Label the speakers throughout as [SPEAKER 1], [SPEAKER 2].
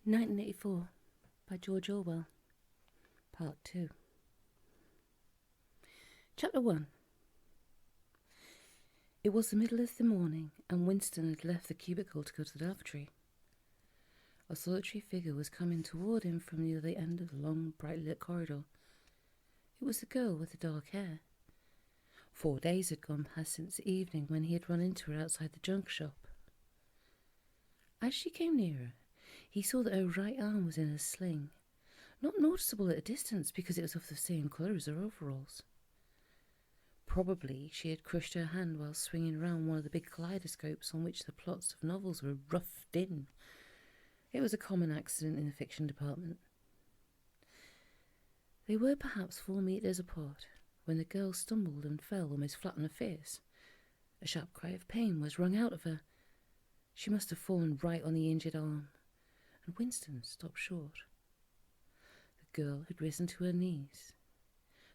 [SPEAKER 1] 1984 by George Orwell, Part 2. Chapter 1. It was the middle of the morning, and Winston had left the cubicle to go to the lavatory. A solitary figure was coming toward him from the other end of the long, brightly lit corridor. It was the girl with the dark hair. 4 days had gone past since the evening when he had run into her outside the junk shop. As she came nearer, he saw that her right arm was in a sling, not noticeable at a distance because it was of the same colour as her overalls. Probably she had crushed her hand while swinging round one of the big kaleidoscopes on which the plots of novels were roughed in. It was a common accident in the fiction department. They were perhaps 4 metres apart when the girl stumbled and fell almost flat on her face. A sharp cry of pain was wrung out of her. She must have fallen right on the injured arm, and Winston stopped short. The girl had risen to her knees.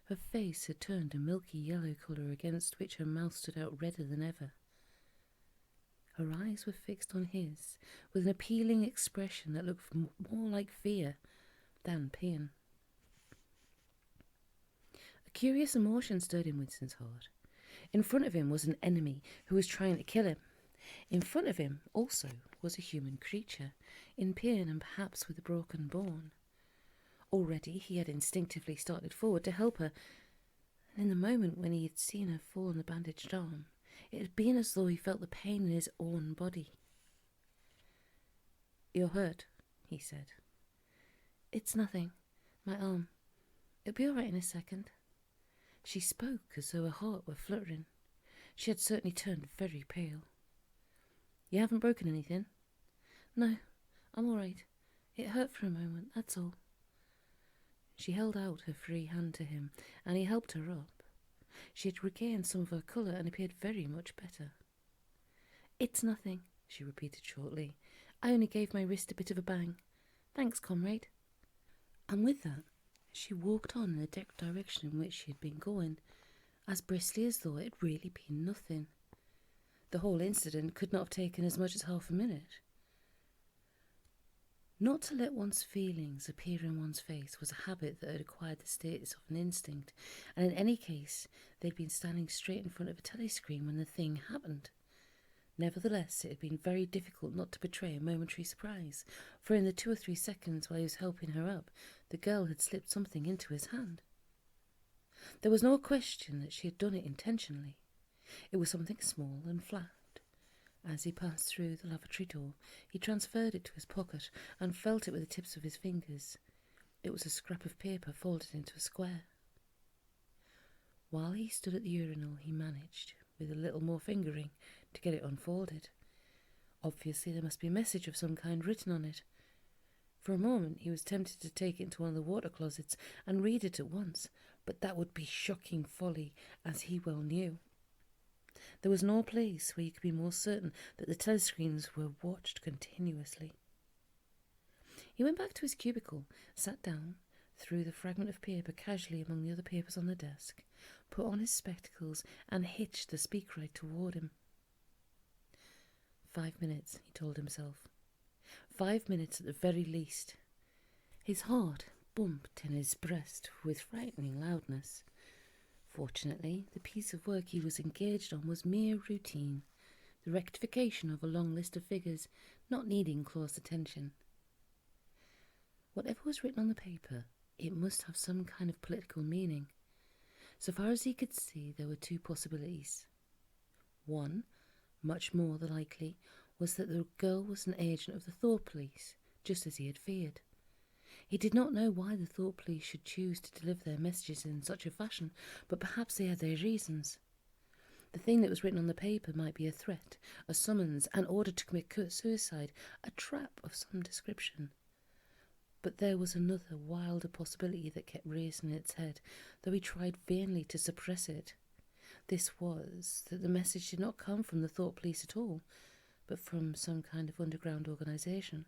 [SPEAKER 1] Her face had turned a milky yellow colour against which her mouth stood out redder than ever. Her eyes were fixed on his with an appealing expression that looked more like fear than pain. A curious emotion stirred in Winston's heart. In front of him was an enemy who was trying to kill him. In front of him also was a human creature, in pain and perhaps with a broken bone. Already he had instinctively started forward to help her, and in the moment when he had seen her fall on the bandaged arm, it had been as though he felt the pain in his own body. "You're hurt," he said. "It's nothing. My arm. It'll be all right in a second." She spoke as though her heart were fluttering. She had certainly turned very pale. "You haven't broken anything?" "No, I'm all right. It hurt for a moment, that's all." She held out her free hand to him, and he helped her up. She had regained some of her colour and appeared very much better. "It's nothing," she repeated shortly. "I only gave my wrist a bit of a bang. Thanks, comrade." And with that, she walked on in the direction in which she had been going, as briskly as though it had really been nothing. The whole incident could not have taken as much as half a minute. Not to let one's feelings appear in one's face was a habit that had acquired the status of an instinct, and in any case they'd been standing straight in front of a telescreen when the thing happened. Nevertheless, it had been very difficult not to betray a momentary surprise, for in the 2 or 3 seconds while he was helping her up, the girl had slipped something into his hand. There was no question that she had done it intentionally. It was something small and flat. As he passed through the lavatory door, he transferred it to his pocket and felt it with the tips of his fingers. It was a scrap of paper folded into a square. While he stood at the urinal, he managed, with a little more fingering, to get it unfolded. Obviously there must be a message of some kind written on it. For a moment he was tempted to take it into one of the water closets and read it at once, but that would be shocking folly, as he well knew. There was no place where you could be more certain that the telescreens were watched continuously. He went back to his cubicle, sat down, threw the fragment of paper casually among the other papers on the desk, put on his spectacles, and hitched the speakwrite toward him. 5 minutes, he told himself. 5 minutes at the very least. His heart bumped in his breast with frightening loudness. Fortunately, the piece of work he was engaged on was mere routine, the rectification of a long list of figures, not needing close attention. Whatever was written on the paper, it must have some kind of political meaning. So far as he could see, there were 2 possibilities. One, much more the likely, was that the girl was an agent of the Thought Police, just as he had feared. He did not know why the Thought Police should choose to deliver their messages in such a fashion, but perhaps they had their reasons. The thing that was written on the paper might be a threat, a summons, an order to commit suicide, a trap of some description. But there was another wilder possibility that kept raising its head, though he tried vainly to suppress it. This was that the message did not come from the Thought Police at all, but from some kind of underground organisation.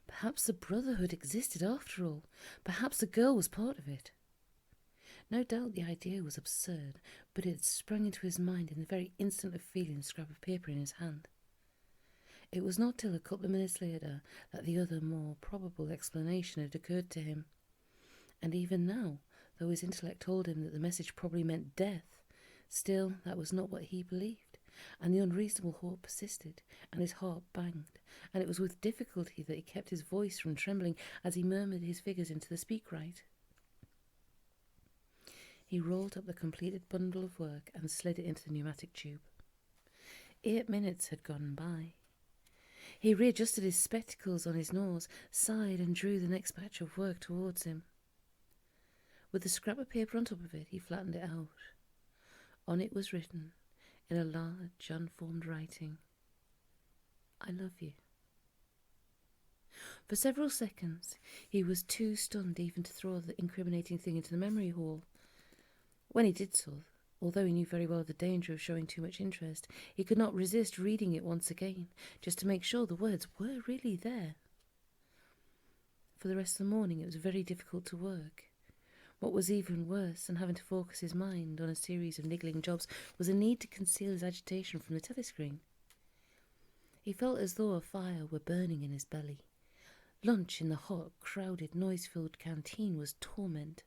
[SPEAKER 1] Perhaps the Brotherhood existed after all. Perhaps the girl was part of it. No doubt the idea was absurd, but it had sprung into his mind in the very instant of feeling the scrap of paper in his hand. It was not till a couple of minutes later that the other, more probable explanation had occurred to him. And even now, though his intellect told him that the message probably meant death, still that was not what he believed, and the unreasonable thought persisted, and his heart banged, and it was with difficulty that he kept his voice from trembling as he murmured his figures into the speak-right. He rolled up the completed bundle of work and slid it into the pneumatic tube. 8 minutes had gone by. He readjusted his spectacles on his nose, sighed, and drew the next batch of work towards him. With the scrap of paper on top of it, he flattened it out. On it was written, in a large, unformed writing, "I love you." For several seconds, he was too stunned even to throw the incriminating thing into the memory hole. When he did so, although he knew very well the danger of showing too much interest, he could not resist reading it once again, just to make sure the words were really there. For the rest of the morning, it was very difficult to work. What was even worse than having to focus his mind on a series of niggling jobs was a need to conceal his agitation from the telescreen. He felt as though a fire were burning in his belly. Lunch in the hot, crowded, noise-filled canteen was torment.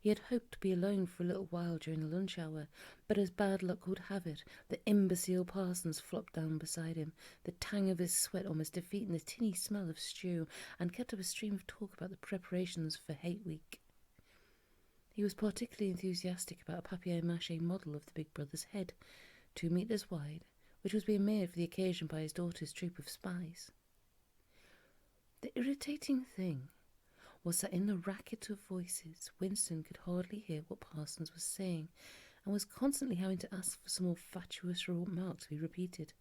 [SPEAKER 1] He had hoped to be alone for a little while during the lunch hour, but as bad luck would have it, the imbecile Parsons flopped down beside him, the tang of his sweat almost defeating the tinny smell of stew, and kept up a stream of talk about the preparations for Hate Week. He was particularly enthusiastic about a papier-mâché model of the big brother's head, 2 meters wide, which was being made for the occasion by his daughter's troop of spies. The irritating thing was that in the racket of voices, Winston could hardly hear what Parsons was saying, and was constantly having to ask for some more fatuous remark to be repeated.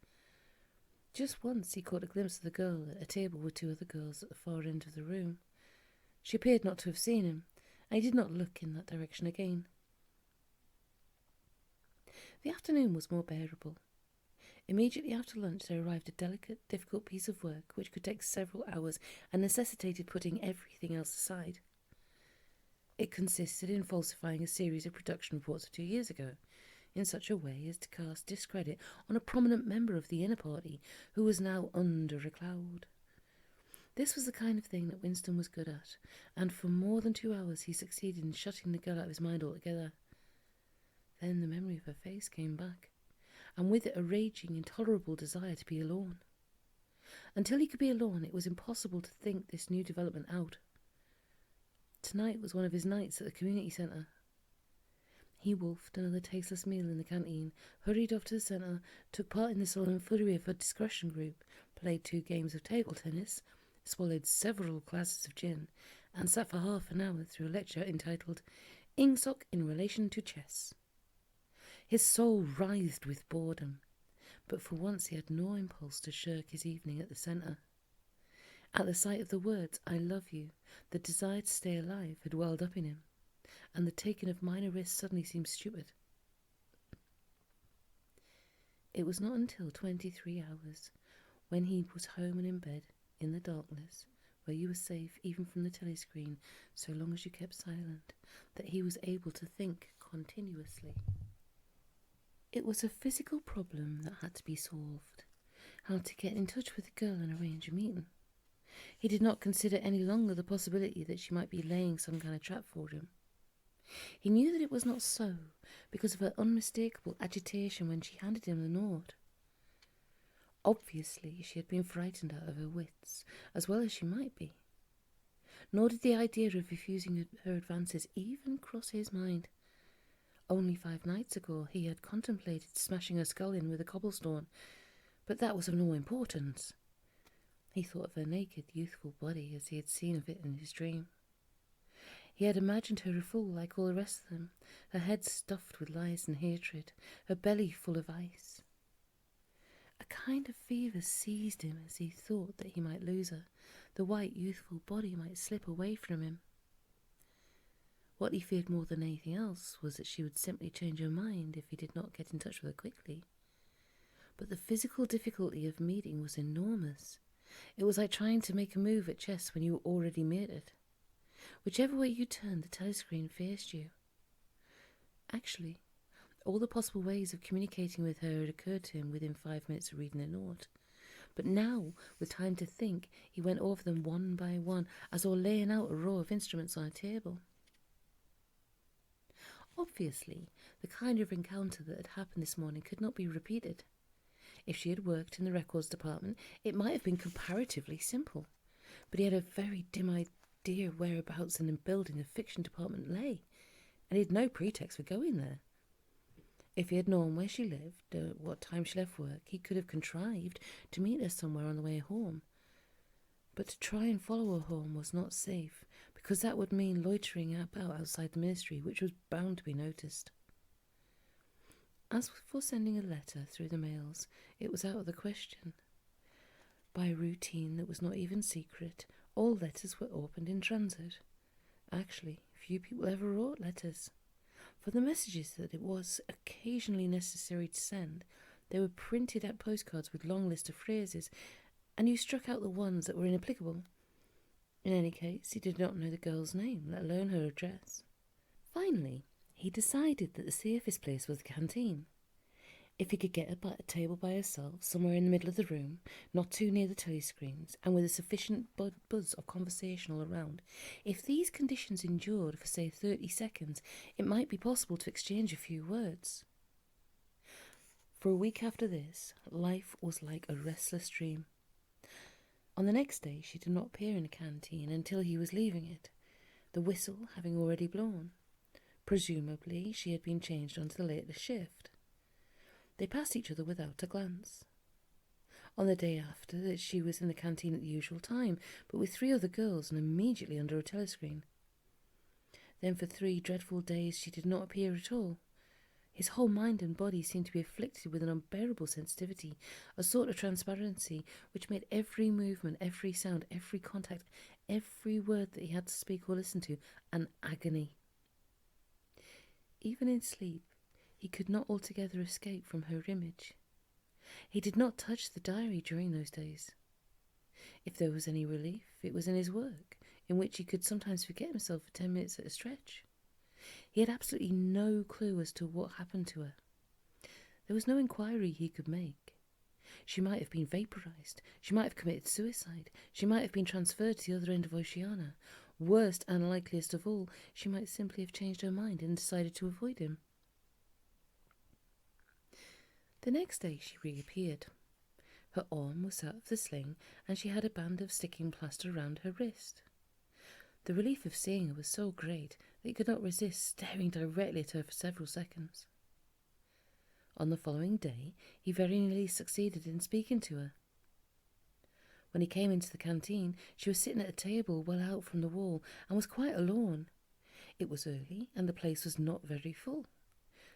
[SPEAKER 1] Just once he caught a glimpse of the girl at a table with 2 other girls at the far end of the room. She appeared not to have seen him, and he did not look in that direction again. The afternoon was more bearable. Immediately after lunch there arrived a delicate, difficult piece of work which could take several hours and necessitated putting everything else aside. It consisted in falsifying a series of production reports of 2 years ago, in such a way as to cast discredit on a prominent member of the inner party who was now under a cloud. This was the kind of thing that Winston was good at, and for more than 2 hours he succeeded in shutting the girl out of his mind altogether. Then the memory of her face came back, and with it a raging, intolerable desire to be alone. Until he could be alone, it was impossible to think this new development out. Tonight was one of his nights at the community centre. He wolfed another tasteless meal in the canteen, hurried off to the centre, took part in the solemn flurry of a discussion group, played 2 games of table tennis, swallowed several glasses of gin, and sat for half an hour through a lecture entitled "Ingsoc in Relation to Chess." His soul writhed with boredom, but for once he had no impulse to shirk his evening at the centre. At the sight of the words, "I love you," the desire to stay alive had welled up in him, and the taking of minor risks suddenly seemed stupid. It was not until 23 hours, when he was home and in bed, in the darkness, where you were safe even from the telescreen so long as you kept silent, that he was able to think continuously. It was a physical problem that had to be solved, how to get in touch with the girl and arrange a meeting. He did not consider any longer the possibility that she might be laying some kind of trap for him. He knew that it was not so, because of her unmistakable agitation when she handed him the note. Obviously, she had been frightened out of her wits, as well as she might be. Nor did the idea of refusing her advances even cross his mind. Only 5 nights ago he had contemplated smashing her skull in with a cobblestone, but that was of no importance. He thought of her naked, youthful body as he had seen of it in his dream. He had imagined her a fool like all the rest of them, her head stuffed with lies and hatred, her belly full of ice. A kind of fever seized him as he thought that he might lose her, the white, youthful body might slip away from him. What he feared more than anything else was that she would simply change her mind if he did not get in touch with her quickly. But the physical difficulty of meeting was enormous. It was like trying to make a move at chess when you already made it. Whichever way you turned, the telescreen faced you. Actually, all the possible ways of communicating with her had occurred to him within 5 minutes of reading the note, But now, with time to think, he went over them one by one, as though laying out a row of instruments on a table. Obviously, the kind of encounter that had happened this morning could not be repeated. If she had worked in the records department, it might have been comparatively simple. But he had a very dim idea whereabouts in the building the fiction department lay, and he had no pretext for going there. If he had known where she lived, or what time she left work, he could have contrived to meet her somewhere on the way home. But to try and follow her home was not safe, because that would mean loitering about outside the ministry, which was bound to be noticed. As for sending a letter through the mails, it was out of the question. By a routine that was not even secret, all letters were opened in transit. Actually, few people ever wrote letters. For the messages that it was occasionally necessary to send, they were printed out postcards with long lists of phrases, and you struck out the ones that were inapplicable. In any case, he did not know the girl's name, let alone her address. Finally, he decided that the safest place was the canteen. If he could get a table by herself, somewhere in the middle of the room, not too near the telescreens, and with a sufficient buzz of conversation all around, if these conditions endured for, say, 30 seconds, it might be possible to exchange a few words. For a week after this, life was like a restless dream. On the next day, she did not appear in the canteen until he was leaving it, the whistle having already blown. Presumably, she had been changed onto the later shift. They passed each other without a glance. On the day after, that she was in the canteen at the usual time, but with 3 other girls and immediately under a telescreen. Then for 3 dreadful days she did not appear at all. His whole mind and body seemed to be afflicted with an unbearable sensitivity, a sort of transparency which made every movement, every sound, every contact, every word that he had to speak or listen to an agony. Even in sleep, he could not altogether escape from her image. He did not touch the diary during those days. If there was any relief, it was in his work, in which he could sometimes forget himself for 10 minutes at a stretch. He had absolutely no clue as to what happened to her. There was no inquiry he could make. She might have been vaporized. She might have committed suicide. She might have been transferred to the other end of Oceania. Worst and likeliest of all, she might simply have changed her mind and decided to avoid him. The next day she reappeared. Her arm was out of the sling, and she had a band of sticking plaster round her wrist. The relief of seeing her was so great that he could not resist staring directly at her for several seconds. On the following day, he very nearly succeeded in speaking to her. When he came into the canteen, she was sitting at a table well out from the wall and was quite alone. It was early, and the place was not very full.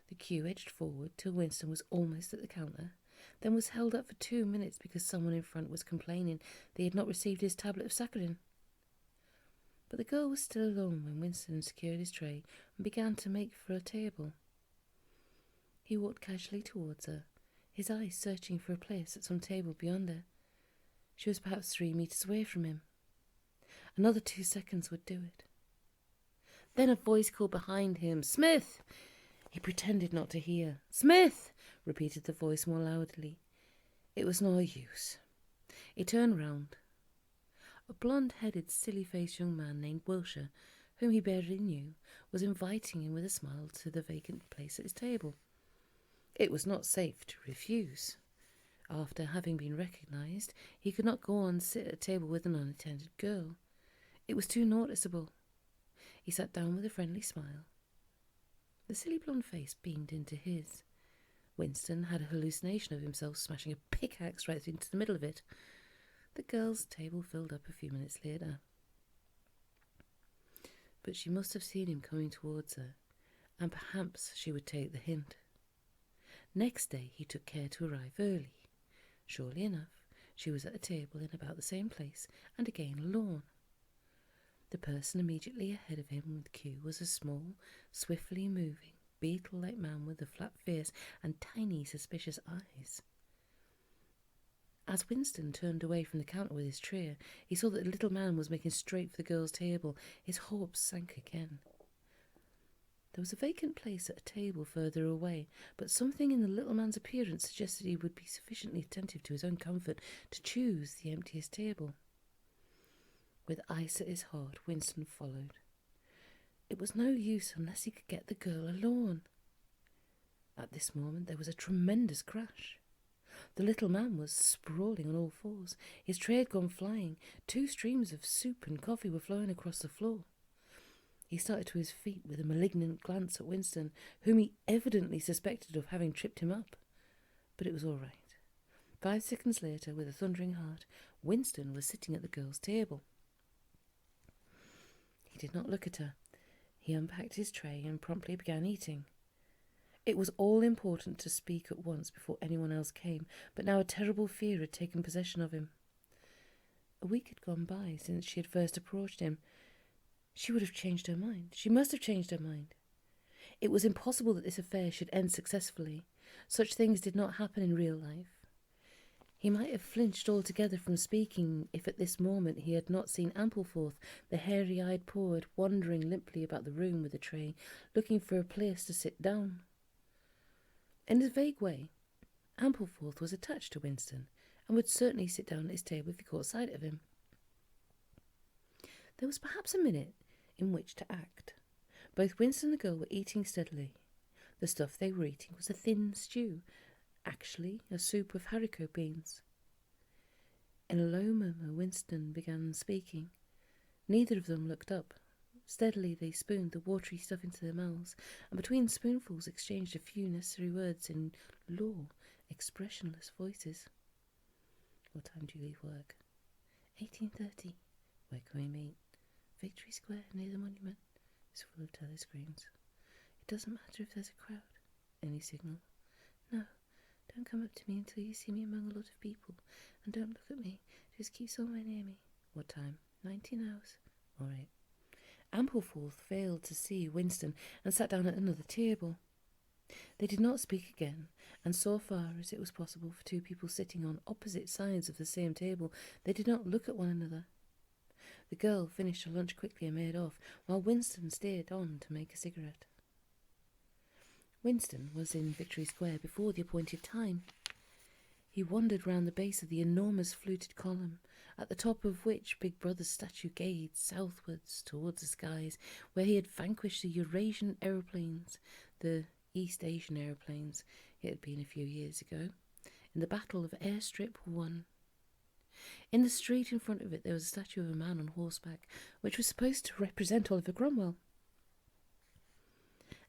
[SPEAKER 1] The queue edged forward till Winston was almost at the counter, then was held up for 2 minutes because someone in front was complaining they had not received his tablet of saccharin. But the girl was still alone when Winston secured his tray and began to make for a table. He walked casually towards her, his eyes searching for a place at some table beyond her. She was perhaps 3 meters away from him. Another 2 seconds would do it. Then a voice called behind him, "Smith!" He pretended not to hear. "Smith!" repeated the voice more loudly. It was no use. He turned round. A blonde-headed, silly-faced young man named Wilshire, whom he barely knew, was inviting him with a smile to the vacant place at his table. It was not safe to refuse. After having been recognised, he could not go on and sit at a table with an unattended girl. It was too noticeable. He sat down with a friendly smile. The silly blonde face beamed into his. Winston had a hallucination of himself smashing a pickaxe right into the middle of it. The girl's table filled up a few minutes later. But she must have seen him coming towards her, and perhaps she would take the hint. Next day he took care to arrive early. Surely enough, she was at a table in about the same place, and again alone. The person immediately ahead of him in the queue was a small, swiftly moving, beetle-like man with a flat face and tiny, suspicious eyes. As Winston turned away from the counter with his tray, he saw that the little man was making straight for the girl's table. His hopes sank again. There was a vacant place at a table further away, but something in the little man's appearance suggested he would be sufficiently attentive to his own comfort to choose the emptiest table. With ice at his heart, Winston followed. It was no use unless he could get the girl alone. At this moment there was a tremendous crash. The little man was sprawling on all fours. His tray had gone flying. 2 streams of soup and coffee were flowing across the floor. He started to his feet with a malignant glance at Winston, whom he evidently suspected of having tripped him up. But it was all right. 5 seconds later, with a thundering heart, Winston was sitting at the girl's table. He did not look at her. He unpacked his tray and promptly began eating. It was all important to speak at once before anyone else came, but now a terrible fear had taken possession of him. A week had gone by since she had first approached him. She would have changed her mind. She must have changed her mind. It was impossible that this affair should end successfully. Such things did not happen in real life. He might have flinched altogether from speaking if at this moment he had not seen Ampleforth, the hairy-eyed poet, wandering limply about the room with a tray, looking for a place to sit down. In a vague way, Ampleforth was attached to Winston, and would certainly sit down at his table if he caught sight of him. There was perhaps a minute in which to act. Both Winston and the girl were eating steadily. The stuff they were eating was a thin stew, actually a soup of haricot beans. In a low murmur, Winston began speaking. Neither of them looked up. Steadily they spooned the watery stuff into their mouths, and between spoonfuls exchanged a few necessary words in low, expressionless voices. What time do you leave work? 18:30. Where can we meet? Victory Square, near the monument. It's full of telescreens. It doesn't matter if there's a crowd. Any signal? No, don't come up to me until you see me among a lot of people. And don't look at me. Just keep somewhere near me. What time? 19 hours. All right. Ampleforth failed to see Winston and sat down at another table. They did not speak again, and so far as it was possible for 2 people sitting on opposite sides of the same table, they did not look at one another. The girl finished her lunch quickly and made off, while Winston stayed on to make a cigarette. Winston was in Victory Square before the appointed time. He wandered round the base of the enormous fluted column, at the top of which Big Brother's statue gazed southwards towards the skies, where he had vanquished the Eurasian aeroplanes, the East Asian aeroplanes, it had been a few years ago, in the Battle of Airstrip 1. In the street in front of it there was a statue of a man on horseback, which was supposed to represent Oliver Cromwell.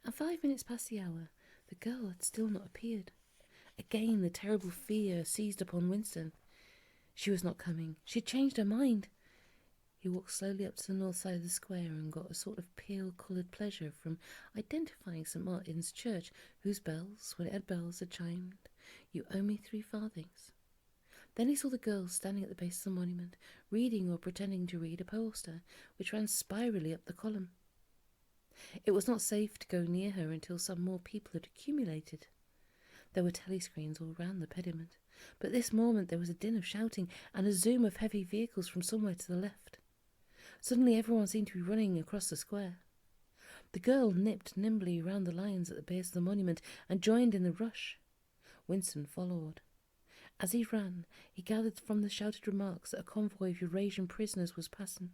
[SPEAKER 1] At 5 minutes past the hour, the girl had still not appeared. Again the terrible fear seized upon Winston. She was not coming. She had changed her mind. He walked slowly up to the north side of the square and got a sort of pale-coloured pleasure from identifying St. Martin's Church, whose bells, when it had bells, had chimed, "You owe me 3 farthings." Then he saw the girl standing at the base of the monument, reading or pretending to read a poster, which ran spirally up the column. It was not safe to go near her until some more people had accumulated. There were telescreens all round the pediment, but at this moment there was a din of shouting and a zoom of heavy vehicles from somewhere to the left. Suddenly everyone seemed to be running across the square. The girl nipped nimbly round the lines at the base of the monument and joined in the rush. Winston followed. As he ran, he gathered from the shouted remarks that a convoy of Eurasian prisoners was passing.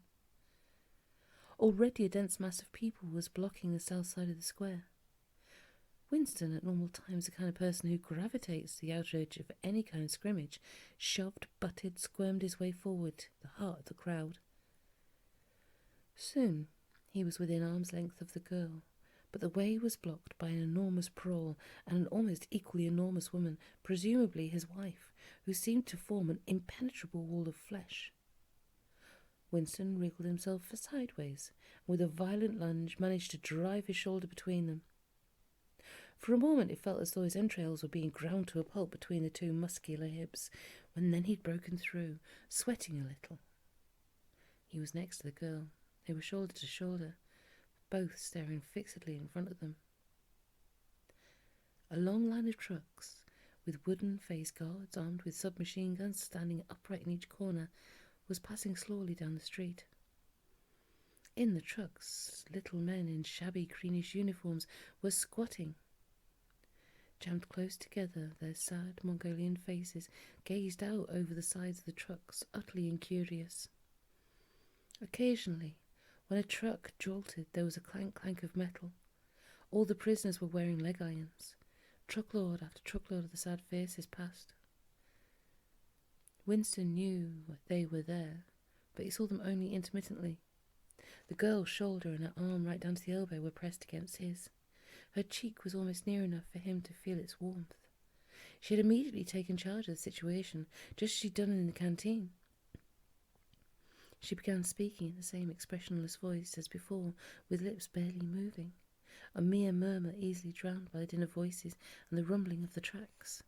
[SPEAKER 1] Already a dense mass of people was blocking the south side of the square. Winston, at normal times the kind of person who gravitates to the outer edge of any kind of scrimmage, shoved, butted, squirmed his way forward to the heart of the crowd. Soon he was within arm's length of the girl, but the way was blocked by an enormous prawl and an almost equally enormous woman, presumably his wife, who seemed to form an impenetrable wall of flesh. Winston wriggled himself sideways, and with a violent lunge managed to drive his shoulder between them. For a moment it felt as though his entrails were being ground to a pulp between the 2 muscular hips, when then he'd broken through, sweating a little. He was next to the girl. They were shoulder to shoulder, both staring fixedly in front of them. A long line of trucks, with wooden face guards armed with submachine guns standing upright in each corner, was passing slowly down the street. In the trucks, little men in shabby greenish uniforms were squatting. Jammed close together, their sad Mongolian faces gazed out over the sides of the trucks, utterly incurious. Occasionally, when a truck jolted, there was a clank of metal. All the prisoners were wearing leg irons. Truckload after truckload of the sad faces passed. Winston knew they were there, but he saw them only intermittently. The girl's shoulder and her arm right down to the elbow were pressed against his. Her cheek was almost near enough for him to feel its warmth. She had immediately taken charge of the situation, just as she'd done in the canteen. She began speaking in the same expressionless voice as before, with lips barely moving, a mere murmur easily drowned by the din of voices and the rumbling of the tracks.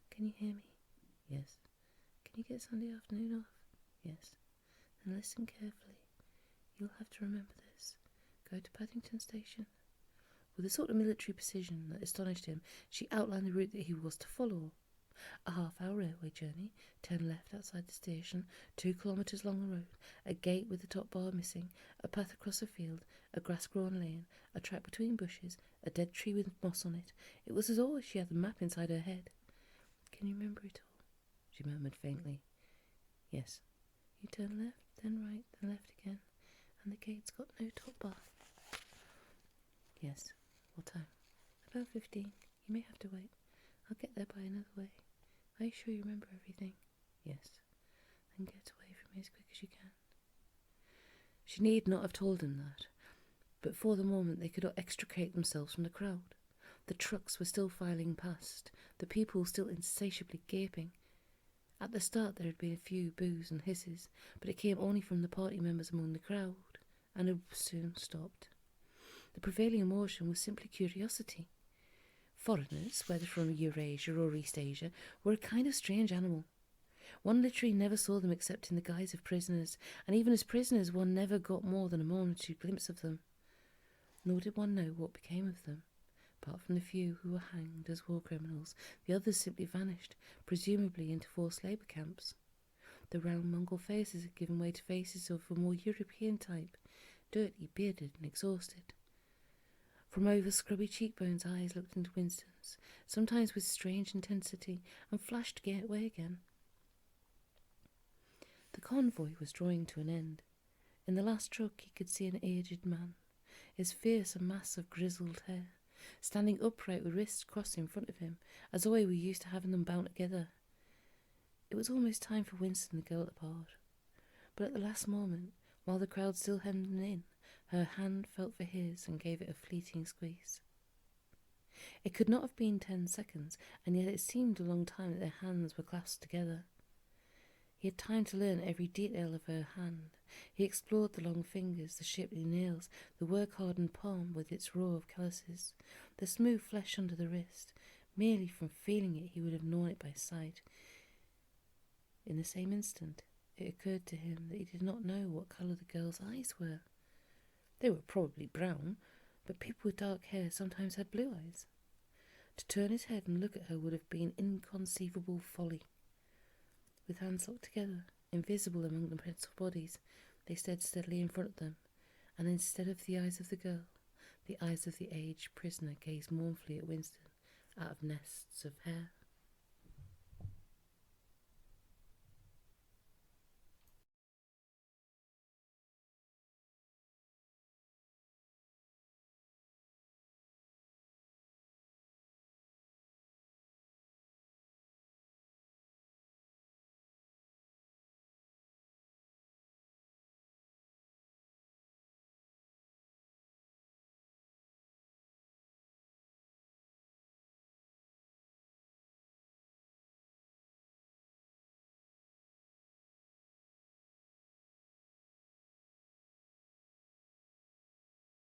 [SPEAKER 1] "Can you hear me?" "Yes." "Can you get Sunday afternoon off?" "Yes." "Then listen carefully. You'll have to remember this. Go to Paddington Station." With a sort of military precision that astonished him, she outlined the route that he was to follow. A half-hour railway journey, turn left outside the station, 2 kilometres along the road, a gate with the top bar missing, a path across a field, a grass-grown lane, a track between bushes, a dead tree with moss on it. It was as though she had the map inside her head. "Can you remember it all?" she murmured faintly. "Yes." "You turn left, then right, then left again, and the gate's got no top bar." "Yes." "What time?" "About 15. You may have to wait. I'll get there by another way. Are you sure you remember everything?" "Yes." "Then get away from me as quick as you can." She need not have told him that, but for the moment they could not extricate themselves from the crowd. The trucks were still filing past, the people still insatiably gaping. At the start there had been a few boos and hisses, but it came only from the party members among the crowd, and it soon stopped. The prevailing emotion was simply curiosity. Foreigners, whether from Eurasia or East Asia, were a kind of strange animal. One literally never saw them except in the guise of prisoners, and even as prisoners one never got more than a momentary glimpse of them. Nor did one know what became of them. Apart from the few who were hanged as war criminals, the others simply vanished, presumably into forced labour camps. The round Mongol faces had given way to faces of a more European type, dirty, bearded and exhausted. From over scrubby cheekbones, eyes looked into Winston's, sometimes with strange intensity, and flashed away again. The convoy was drawing to an end. In the last truck he could see an aged man, his face a mass of grizzled hair, standing upright with wrists crossed in front of him, as though he were used to having them bound together. It was almost time for Winston and the girl to part, but at the last moment, while the crowd still hemmed them in, her hand felt for his and gave it a fleeting squeeze. It could not have been 10 seconds, and yet it seemed a long time that their hands were clasped together. He had time to learn every detail of her hand. He explored the long fingers, the shapely nails, the work-hardened palm with its row of calluses, the smooth flesh under the wrist. Merely from feeling it he would have known it by sight. In the same instant, it occurred to him that he did not know what colour the girl's eyes were. They were probably brown, but people with dark hair sometimes had blue eyes. To turn his head and look at her would have been inconceivable folly. With hands locked together, invisible among the pencil bodies, they stared steadily in front of them, and instead of the eyes of the girl, the eyes of the aged prisoner gazed mournfully at Winston out of nests of hair.